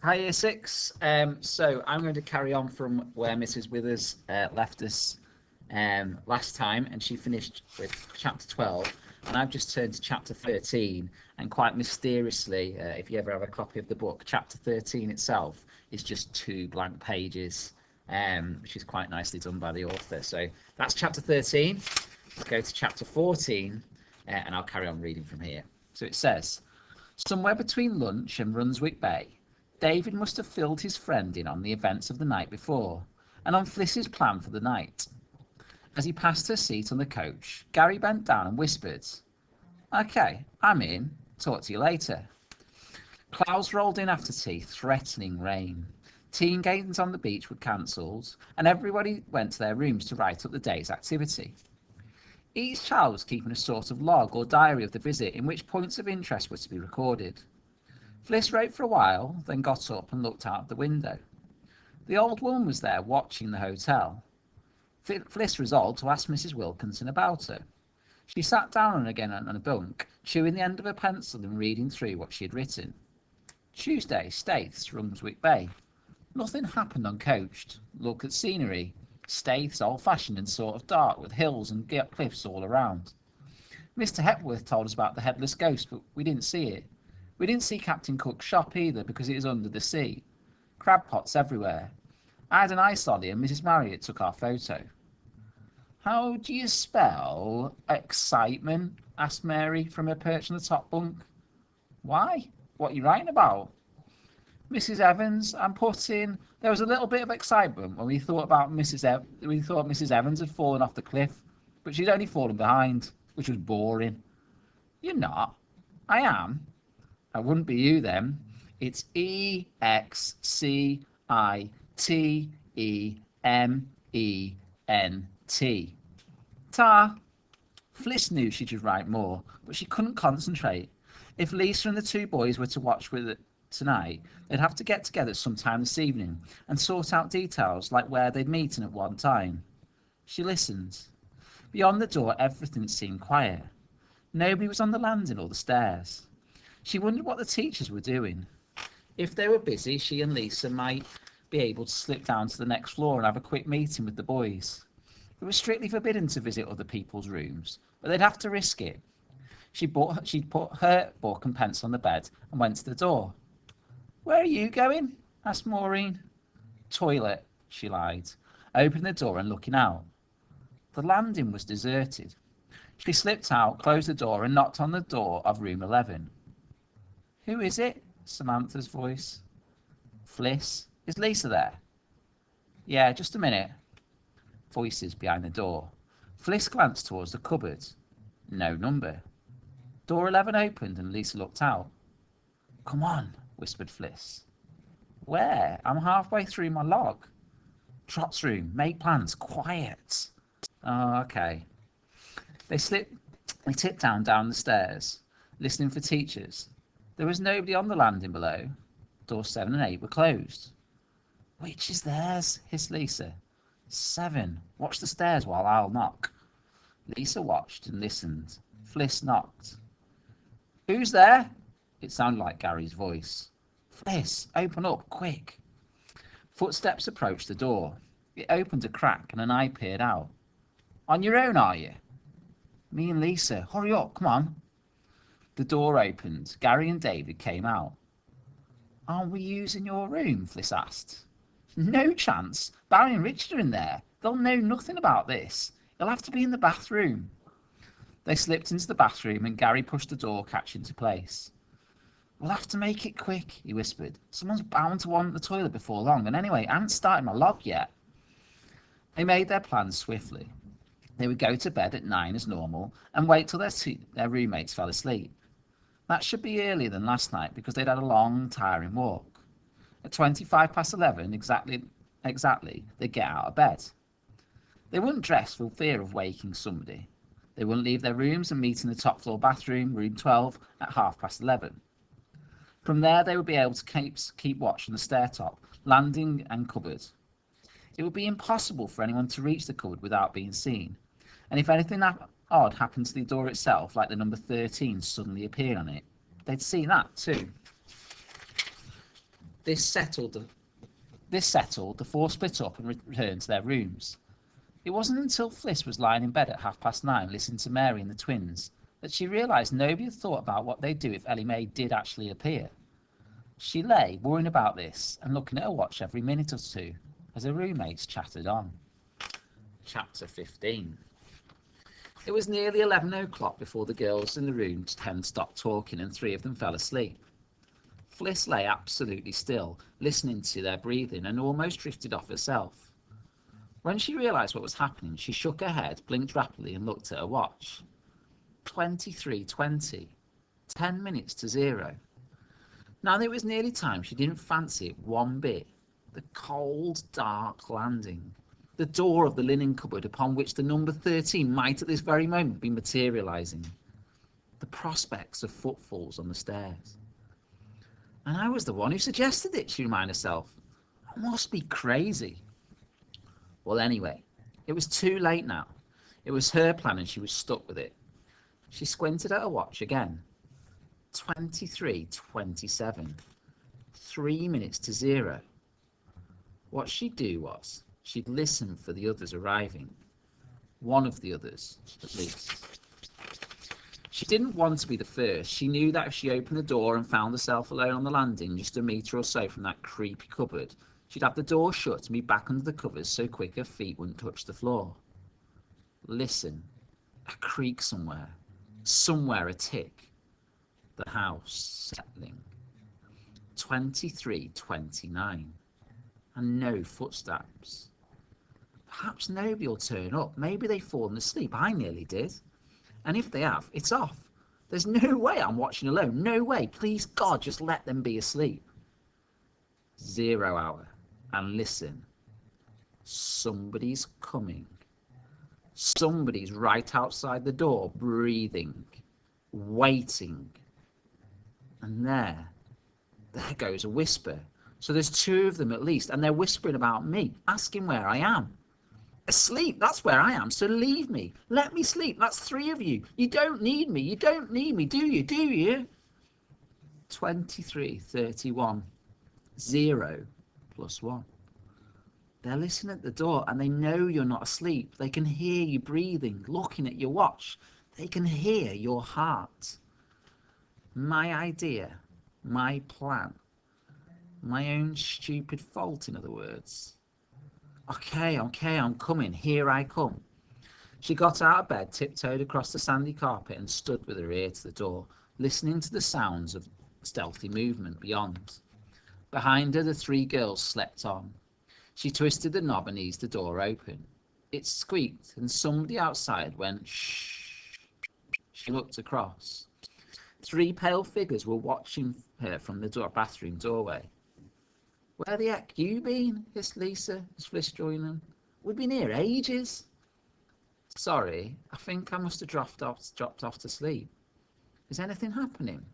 Hi, Year Six. So I'm going to carry on from where Mrs. Withers left us last time, and she finished with chapter 12, and I've just turned to chapter 13, and quite mysteriously, if you ever have a copy of the book, chapter 13 itself is just two blank pages, which is quite nicely done by the author. So that's chapter 13. Let's go to chapter 14, and I'll carry on reading from here. So it says, somewhere between lunch and Runswick Bay, David must have filled his friend in on the events of the night before, and on Fliss's plan for the night. As he passed her seat on the coach, Gary bent down and whispered, "Okay, I'm in. Talk to you later." Clouds rolled in after tea, threatening rain. Team games on the beach were cancelled, and everybody went to their rooms to write up the day's activity. Each child was keeping a sort of log or diary of the visit in which points of interest were to be recorded. Fliss wrote for a while, then got up and looked out of the window. The old woman was there watching the hotel. Fliss resolved to ask Mrs. Wilkinson about her. She sat down again on a bunk, chewing the end of a pencil and reading through what she had written. Tuesday, Staithes, Runswick Bay. Nothing happened uncoached. Look at scenery. Staithes old-fashioned and sort of dark, with hills and cliffs all around. Mr. Hepworth told us about the headless ghost, but we didn't see it. We didn't see Captain Cook's shop either, because it is under the sea. Crab pots everywhere. I had an ice lolly and Mrs. Marriott took our photo. How do you spell excitement? Asked Mary from her perch on the top bunk. Why? What are you writing about? Mrs. Evans, I'm putting. There was a little bit of excitement when we thought Mrs. Evans had fallen off the cliff, but she'd only fallen behind, which was boring. You're not. I am. I wouldn't be you then. It's EXCITEMENT. Ta. Fliss knew she should write more, but she couldn't concentrate. If Lisa and the two boys were to watch with it tonight, they'd have to get together sometime this evening and sort out details like where they'd meet and at what time. She listened. Beyond the door, everything seemed quiet. Nobody was on the landing or the stairs. She wondered what the teachers were doing. If they were busy, she and Lisa might be able to slip down to the next floor and have a quick meeting with the boys. It was strictly forbidden to visit other people's rooms, but they'd have to risk it. She'd put her book and pencil on the bed and went to the door. Where are you going? Asked Maureen. Toilet, she lied, opening the door and looking out. The landing was deserted. She slipped out, closed the door and knocked on the door of room 11. Who is it? Samantha's voice. Fliss. Is Lisa there? Yeah, just a minute. Voices behind the door. Fliss glanced towards the cupboard. No number. Door 11 opened and Lisa looked out. Come on, whispered Fliss. Where? I'm halfway through my log. Trot's room. Make plans. Quiet. Oh, okay. They tipped down the stairs, listening for teachers. There was nobody on the landing below. Doors 7 and 8 were closed. Which is theirs? Hissed Lisa. 7. Watch the stairs while I'll knock. Lisa watched and listened. Fliss knocked. Who's there? It sounded like Gary's voice. Fliss, open up, quick. Footsteps approached the door. It opened a crack and an eye peered out. On your own, are you? Me and Lisa. Hurry up, come on. The door opened. Gary and David came out. Aren't we using your room? Fliss asked. No chance. Barry and Richard are in there. They'll know nothing about this. You'll have to be in the bathroom. They slipped into the bathroom and Gary pushed the door catch into place. We'll have to make it quick, he whispered. Someone's bound to want the toilet before long, and anyway, I haven't started my log yet. They made their plans swiftly. They would go to bed at 9 as normal and wait till their roommates fell asleep. That should be earlier than last night because they'd had a long, tiring walk. At 11:25 exactly, they'd get out of bed. They wouldn't dress for fear of waking somebody. They wouldn't leave their rooms and meet in the top floor bathroom, room 12, at 11:30. From there, they would be able to keep watch on the stair top, landing and cupboard. It would be impossible for anyone to reach the cupboard without being seen, and if anything odd happened to the door itself, like the number 13 suddenly appeared on it, they'd see that too. This settled, the four split up and returned to their rooms. It wasn't until Fliss was lying in bed at 9:30 listening to Mary and the twins that she realised nobody had thought about what they'd do if Ellie Mae did actually appear. She lay worrying about this and looking at her watch every minute or two as her roommates chattered on. Chapter 15. It was nearly 11 o'clock before the girls in the room 10 stopped talking and 3 of them fell asleep. Fliss lay absolutely still, listening to their breathing, and almost drifted off herself. When she realised what was happening, she shook her head, blinked rapidly, and looked at her watch. 23:20. 10 minutes to 0. Now that it was nearly time, she didn't fancy it one bit. The cold, dark landing. The door of the linen cupboard upon which the number 13 might at this very moment be materialising. The prospects of footfalls on the stairs. And I was the one who suggested it, she reminded herself. I must be crazy. Well, anyway, it was too late now. It was her plan and she was stuck with it. She squinted at her watch again. 23:27. 3 minutes to 0. What she'd do was, she'd listen for the others arriving. One of the others, at least. She didn't want to be the first. She knew that if she opened the door and found herself alone on the landing, just a metre or so from that creepy cupboard, she'd have the door shut and be back under the covers so quick her feet wouldn't touch the floor. Listen. A creak somewhere. Somewhere a tick. The house settling. 23:29. And no footsteps. Perhaps nobody will turn up. Maybe they've fallen asleep. I nearly did. And if they have, it's off. There's no way I'm watching alone. No way. Please, God, just let them be asleep. 0 hour. And listen. Somebody's coming. Somebody's right outside the door, breathing, waiting. And there goes a whisper. So there's 2 of them at least, and they're whispering about me, asking where I am. Asleep, that's where I am, so leave me. Let me sleep, that's 3 of you. You don't need me, do you? 23:31. 0 plus 1. They're listening at the door and they know you're not asleep. They can hear you breathing, looking at your watch. They can hear your heart. My idea, my plan, my own stupid fault, in other words. Okay, I'm coming. Here I come. She got out of bed, tiptoed across the sandy carpet and stood with her ear to the door, listening to the sounds of stealthy movement beyond. Behind her, the 3 girls slept on. She twisted the knob and eased the door open. It squeaked and somebody outside went shh. She looked across. 3 pale figures were watching her from the bathroom doorway. Where the heck you been? Hissed Lisa as Fliss joined them. We've been here ages. Sorry, I think I must have dropped off to sleep. Is anything happening?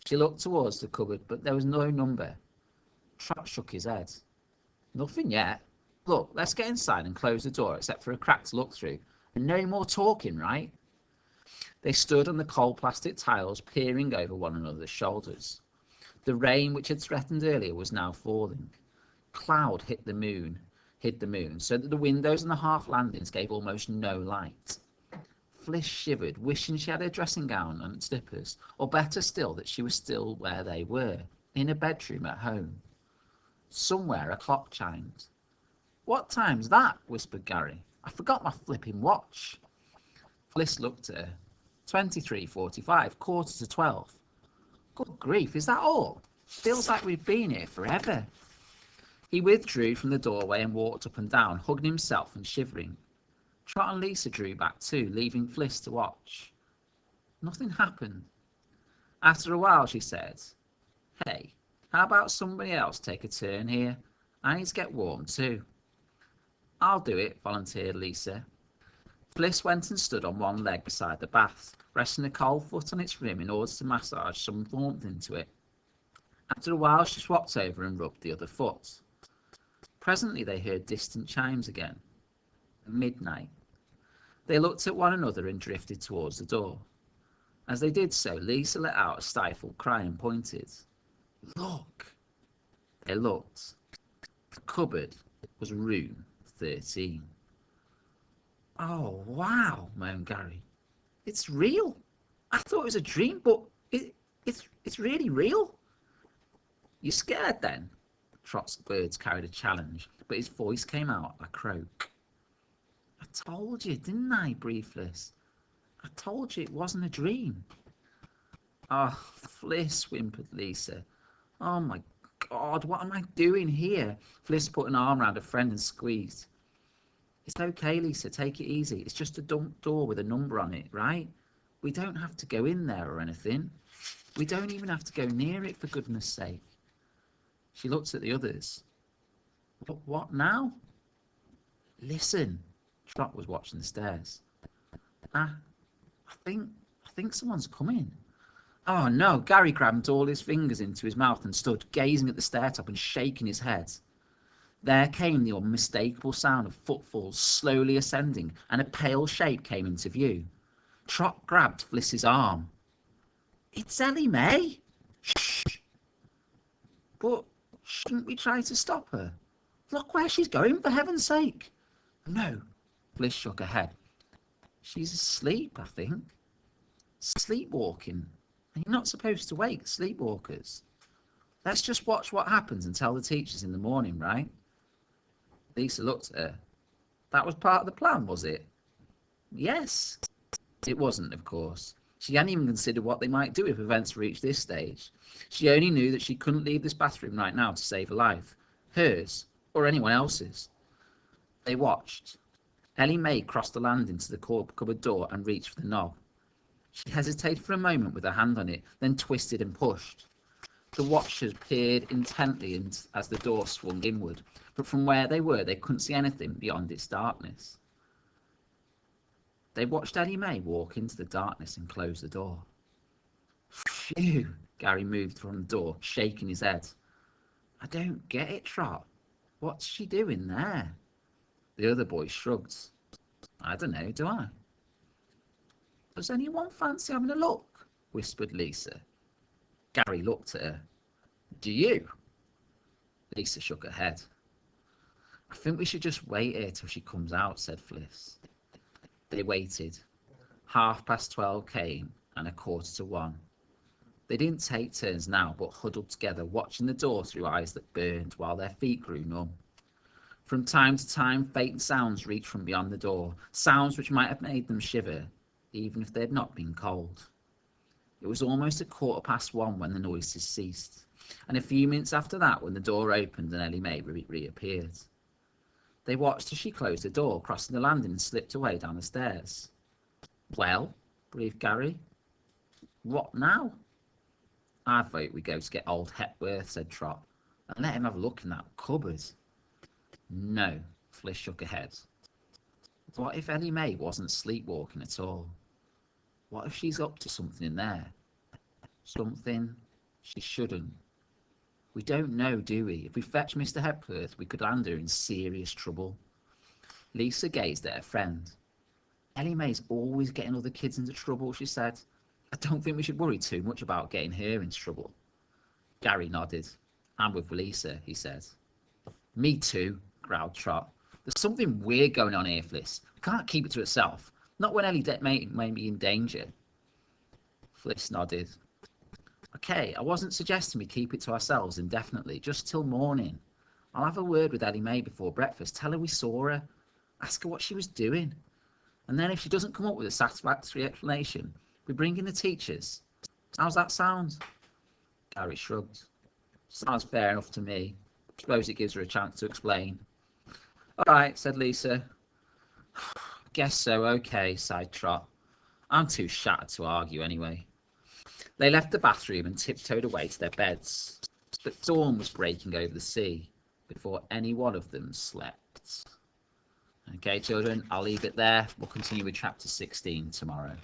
She looked towards the cupboard, but there was no number. Trot shook his head. Nothing yet. Look, let's get inside and close the door, except for a crack to look through. And no more talking, right? They stood on the cold plastic tiles, peering over one another's shoulders. The rain, which had threatened earlier, was now falling. Cloud hid the moon, so that the windows and the half landings gave almost no light. Fliss shivered, wishing she had her dressing gown and slippers, or better still, that she was still where they were, in a bedroom at home. Somewhere a clock chimed. What time's that? Whispered Gary. I forgot my flipping watch. Fliss looked at her. 23:45, 11:45. Good grief, is that all? Feels like we've been here forever. He withdrew from the doorway and walked up and down, hugging himself and shivering. Trot and Lisa drew back too, leaving Fliss to watch. Nothing happened. After a while, she said, Hey, how about somebody else take a turn here? I need to get warm too. I'll do it, volunteered Lisa. Fliss went and stood on one leg beside the bath, resting a cold foot on its rim in order to massage some warmth into it. After a while, she swapped over and rubbed the other foot. Presently, they heard distant chimes again. Midnight. They looked at one another and drifted towards the door. As they did so, Lisa let out a stifled cry and pointed. Look! They looked. The cupboard was room 13. Oh, wow, moaned Gary. It's real. I thought it was a dream, but it's really real. You scared then? Trot's words carried a challenge, but his voice came out a croak. I told you, didn't I, Briefless? I told you it wasn't a dream. Oh, Fliss, whimpered Lisa. Oh my God, what am I doing here? Fliss put an arm around her friend and squeezed. It's okay, Lisa, take it easy. It's just a dump door with a number on it, right? We don't have to go in there or anything. We don't even have to go near it, for goodness sake. She looked at the others. What now? Listen. Trot was watching the stairs. I think someone's coming. Oh no, Gary grabbed all his fingers into his mouth and stood gazing at the stair top and shaking his head. There came the unmistakable sound of footfalls slowly ascending, and a pale shape came into view. Trot grabbed Fliss's arm. It's Ellie Mae. Shh. But shouldn't we try to stop her? Look where she's going, for heaven's sake. No. Fliss shook her head. She's asleep, I think. Sleepwalking. And you're not supposed to wake sleepwalkers. Let's just watch what happens and tell the teachers in the morning, right? Lisa looked at her. That was part of the plan, was it? Yes. It wasn't, of course. She hadn't even considered what they might do if events reached this stage. She only knew that she couldn't leave this bathroom right now to save her life. Hers, or anyone else's. They watched. Ellie Mae crossed the landing to the cupboard door and reached for the knob. She hesitated for a moment with her hand on it, then twisted and pushed. The watchers peered intently as the door swung inward, but from where they were, they couldn't see anything beyond its darkness. They watched Ellie Mae walk into the darkness and close the door. Phew! Gary moved from the door, shaking his head. I don't get it, Trot. What's she doing there? The other boy shrugged. I don't know, do I? Does anyone fancy having a look? Whispered Lisa. Gary looked at her. Do you? Lisa shook her head. I think we should just wait here till she comes out, said Fliss. They waited. 12:30 came and 1:45. They didn't take turns now, but huddled together, watching the door through eyes that burned while their feet grew numb. From time to time, faint sounds reached from beyond the door, sounds which might have made them shiver, even if they had not been cold. It was almost 1:15 when the noises ceased, and a few minutes after that when the door opened and Ellie Mae reappeared. They watched as she closed the door, crossing the landing and slipped away down the stairs. Well, breathed Gary. What now? I vote we go to get old Hepworth, said Trot, and let him have a look in that cupboard. No, Fliss shook her head. What if Ellie Mae wasn't sleepwalking at all? What if she's up to something in there? Something she shouldn't. We don't know, do we? If we fetch Mr. Hepworth, we could land her in serious trouble. Lisa gazed at her friend. Ellie Mae's always getting other kids into trouble, she said. I don't think we should worry too much about getting her into trouble. Gary nodded. I'm with Lisa, he said. Me too, growled Trot. There's something weird going on here, Fliss. We can't keep it to itself. Not when Ellie may be in danger. Fliss nodded. Okay, I wasn't suggesting we keep it to ourselves indefinitely, just till morning. I'll have a word with Ellie Mae before breakfast, tell her we saw her, ask her what she was doing. And then if she doesn't come up with a satisfactory explanation, we bring in the teachers. How's that sound? Gary shrugged. Sounds fair enough to me. Suppose it gives her a chance to explain. All right, said Lisa. Guess so, okay, sighed Trot. I'm too shattered to argue anyway. They left the bathroom and tiptoed away to their beds, but dawn was breaking over the sea before any one of them slept. Okay, children, I'll leave it there. We'll continue with chapter 16 tomorrow.